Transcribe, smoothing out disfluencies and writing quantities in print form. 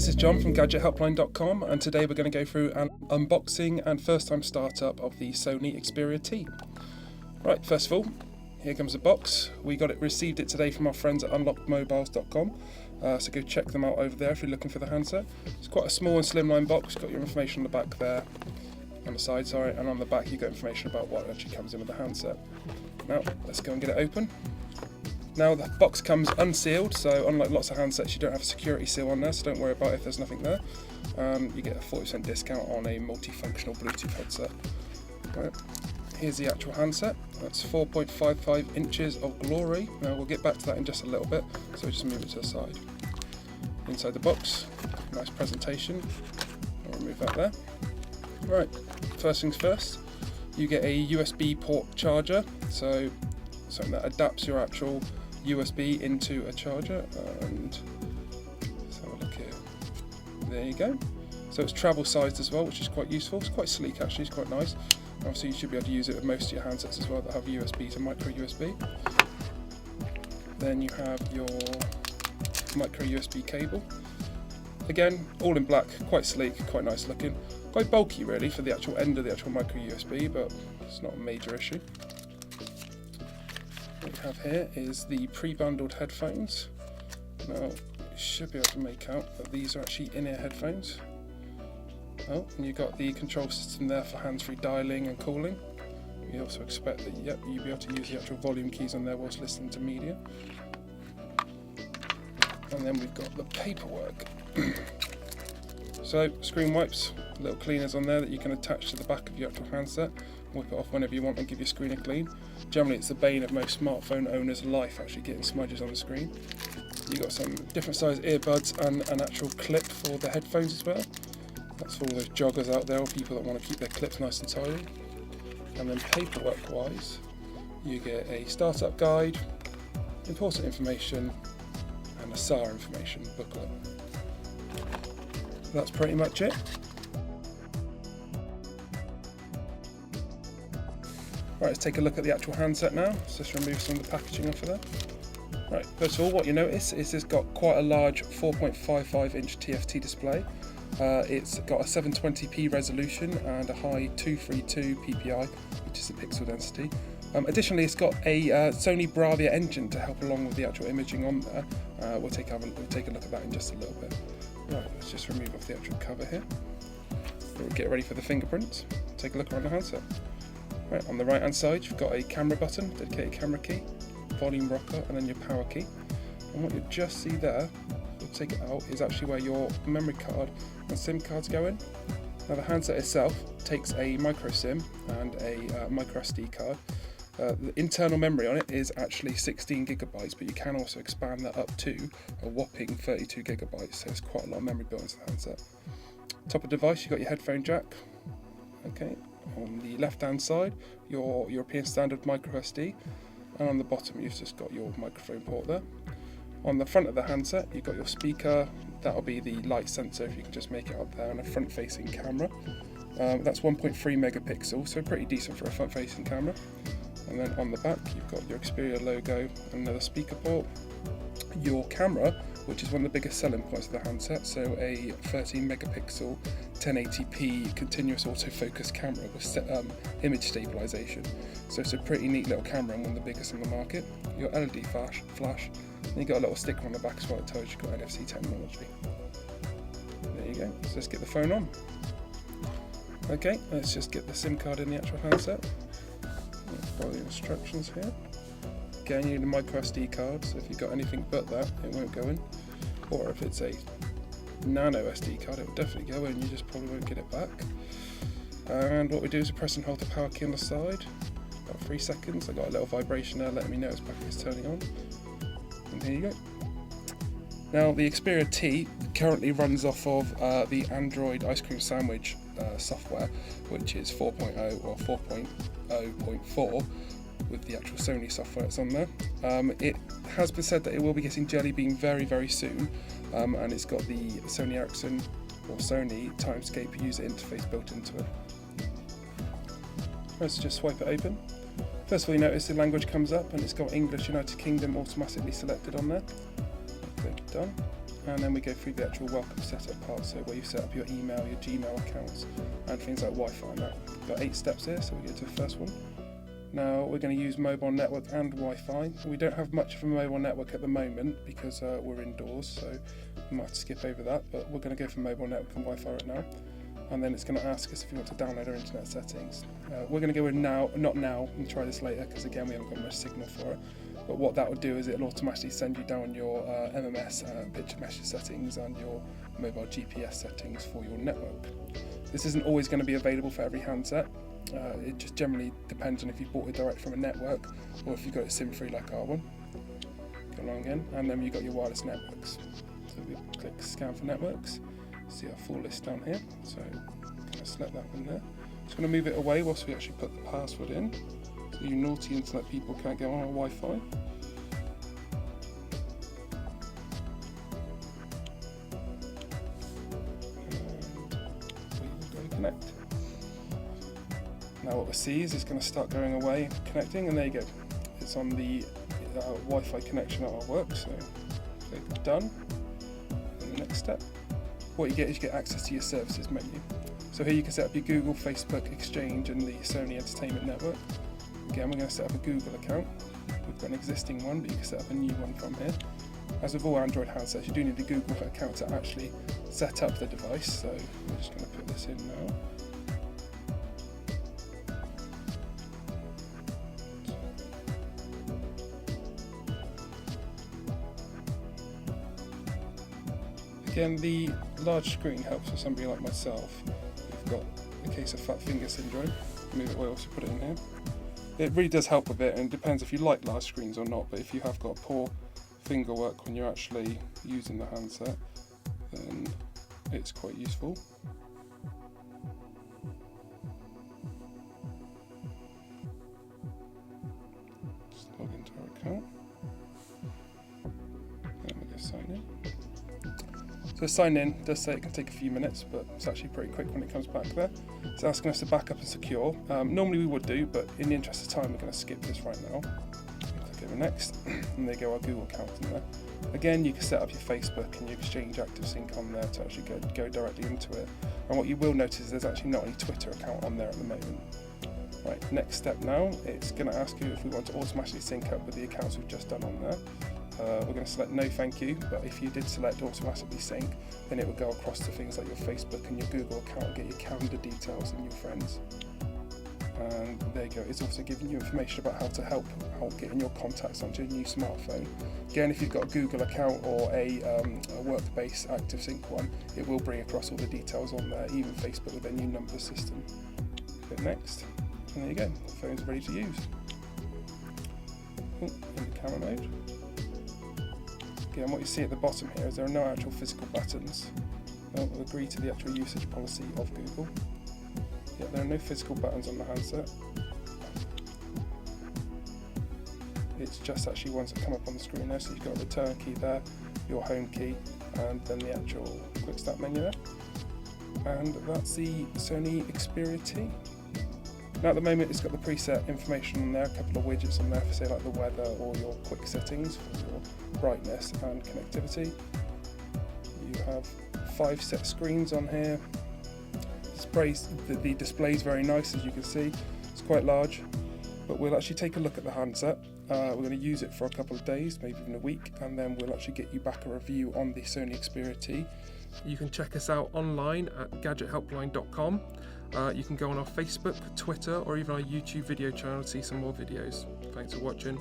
this is John from gadgethelpline.com, and today we're going to go through an unboxing and first time startup of the Sony XPERIA T. Right, first of all, here comes the box. We received it today from our friends at unlockedmobiles.com, so go check them out over there if you're looking for the handset. It's quite a small and slimline box, got your information on the back there, on the side, sorry, and on the back you've got information about what actually comes in with the handset. Now, let's go and get it open. Now the box comes unsealed, so unlike lots of handsets you don't have a security seal on there, so don't worry about if there's nothing there. You get a 40% discount on a multifunctional Bluetooth headset. Right. Here's the actual handset. That's 4.55 inches of glory. Now we'll get back to that in just a little bit, so we'll just move it to the side. Inside the box, nice presentation. I'll remove that there. Right, first things first, you get a USB port charger, so something that adapts your actual USB into a charger, and let's have a look here. There you go. So it's travel sized as well, which is quite useful. It's quite sleek actually, it's quite nice. Obviously you should be able to use it with most of your handsets as well that have USB to micro USB. Then you have your micro USB cable. Again, all in black, quite sleek, quite nice looking. Quite bulky really for the actual end of the actual micro USB, but it's not a major issue. What we have here is the pre-bundled headphones. Now you should be able to make out that these are actually in-ear headphones. Oh, and you've got the control system there for hands-free dialing and calling. You also expect that you'll be able to use the actual volume keys on there whilst listening to media. And then we've got the paperwork. So screen wipes, little cleaners on there that you can attach to the back of your actual handset, wipe it off whenever you want and give your screen a clean. Generally it's the bane of most smartphone owners' life, actually getting smudges on the screen. You've got some different size earbuds and an actual clip for the headphones as well. That's for all those joggers out there or people that want to keep their clips nice and tidy. And then paperwork wise, you get a startup guide, important information and a SAR information booklet. That's pretty much it. Right, let's take a look at the actual handset now. Let's just remove some of the packaging off of there. Right, first of all, what you notice is it's got quite a large 4.55 inch TFT display. It's got a 720p resolution and a high 232 ppi, which is the pixel density. Additionally, it's got a Sony Bravia engine to help along with the actual imaging on there. We'll take a look at that in just a little bit. Right, let's just remove off the actual cover here. We'll get ready for the fingerprints. Take a look around the handset. Right, on the right hand side you've got a camera button, dedicated camera key, volume rocker and then your power key. And what you just see there, we'll take it out, is actually where your memory card and SIM cards go in. Now the handset itself takes a micro SIM and a micro SD card. The internal memory on it is actually 16 gigabytes, but you can also expand that up to a whopping 32 gigabytes, so it's quite a lot of memory built into the handset. Top of the device, you've got your headphone jack. Okay, on the left hand side, your European standard micro SD, and on the bottom you've just got your microphone port there. On the front of the handset, you've got your speaker, that'll be the light sensor if you can just make it up there, and a front facing camera. That's 1.3 megapixels, so pretty decent for a front facing camera. And then on the back you've got your Xperia logo, another speaker port, your camera, which is one of the biggest selling points of the handset, so a 13 megapixel 1080p continuous autofocus camera with image stabilization. So it's a pretty neat little camera and one of the biggest on the market. Your LED flash, and you got a little sticker on the back as well that tells you've got NFC technology. There you go, so let's get the phone on. Okay, let's just get the SIM card in the actual handset. Follow the instructions here. Again, you need a micro SD card, so if you've got anything but that, it won't go in. Or if it's a nano SD card, it will definitely go in, you just probably won't get it back. And what we do is we press and hold the power key on the side, about 3 seconds. I got a little vibration there letting me know it's turning on. And here you go. Now the Xperia T currently runs off of the Android ice cream sandwich software, which is 4.0 or 4.0.4 with the actual Sony software that's on there. It has been said that it will be getting Jelly Bean very, very soon, and it's got the Sony Ericsson or Sony Timescape user interface built into it. Let's just swipe it open. First of all, you notice the language comes up and it's got English United Kingdom automatically selected on there. Click done. and then we go through the actual welcome setup part, so where you set up your email, your Gmail accounts, and things like Wi-Fi and that. We've got 8 steps here, so we go to the first one. Now we're going to use mobile network and Wi-Fi. We don't have much of a mobile network at the moment because we're indoors, so we might have to skip over that, but we're going to go for mobile network and Wi-Fi right now. And then it's going to ask us if we want to download our internet settings. We're going to go with not now, and try this later because again we haven't got much signal for it. But what that will do is it'll automatically send you down your MMS picture message settings and your mobile GPS settings for your network. This isn't always going to be available for every handset. It just generally depends on if you bought it direct from a network or if you've got it SIM-free like our one. Go along again, and then you've got your wireless networks. So we click scan for networks, see our full list down here. So I'm going to select that one there. Just going to move it away whilst we actually put the password in. So you naughty internet people can't get on our Wi-Fi. And we will go connect. Now what we'll see is it's going to start going away, connecting, and there you go. It's on the Wi-Fi connection at our work, so click done. And the next step, what you get is you get access to your services menu. So here you can set up your Google, Facebook, Exchange, and the Sony Entertainment Network. Again, we're going to set up a Google account. We've got an existing one, but you can set up a new one from here. As with all Android handsets, you do need a Google account to actually set up the device, so we're just going to put this in now. Again, the large screen helps for somebody like myself who've got a case of fat finger syndrome. Move it away, also put it in here. It really does help a bit, and it depends if you like large screens or not, but if you have got poor finger work when you're actually using the handset, then it's quite useful. Just log into our account. And we go sign in. So sign in does say it can take a few minutes, but it's actually pretty quick when it comes back there. It's asking us to back up and secure. Normally we would do, but in the interest of time we're going to skip this right now. Click over next, and there you go, our Google account in there. Again, you can set up your Facebook and your Exchange Active Sync on there to actually go directly into it. And what you will notice is there's actually not any Twitter account on there at the moment. Right, next step now, it's going to ask you if we want to automatically sync up with the accounts we've just done on there. We're going to select no thank you, but if you did select automatically sync, then it will go across to things like your Facebook and your Google account and get your calendar details and your friends. And there you go, it's also giving you information about how to help getting your contacts onto your new smartphone. Again, if you've got a Google account or a work-based Active Sync one, it will bring across all the details on there, even Facebook with their new number system. Click next, and there you go, the phone's ready to use. In the camera mode. Again, what you see at the bottom here is there are no actual physical buttons. We'll agree to the actual usage policy of Google. Yeah, there are no physical buttons on the handset. It's just actually ones that come up on the screen there, so you've got a return key there, your home key, and then the actual quick start menu there. And that's the Sony XPERIA T. Now at the moment it's got the preset information on there, a couple of widgets on there for say like the weather or your quick settings for your brightness and connectivity. You have 5 set screens on here. The display is very nice, as you can see. It's quite large, but we'll actually take a look at the handset. We're going to use it for a couple of days, maybe even a week, and then we'll actually get you back a review on the Sony XPERIA T. You can check us out online at gadgethelpline.com. You can go on our Facebook, Twitter, or even our YouTube video channel to see some more videos. Thanks for watching.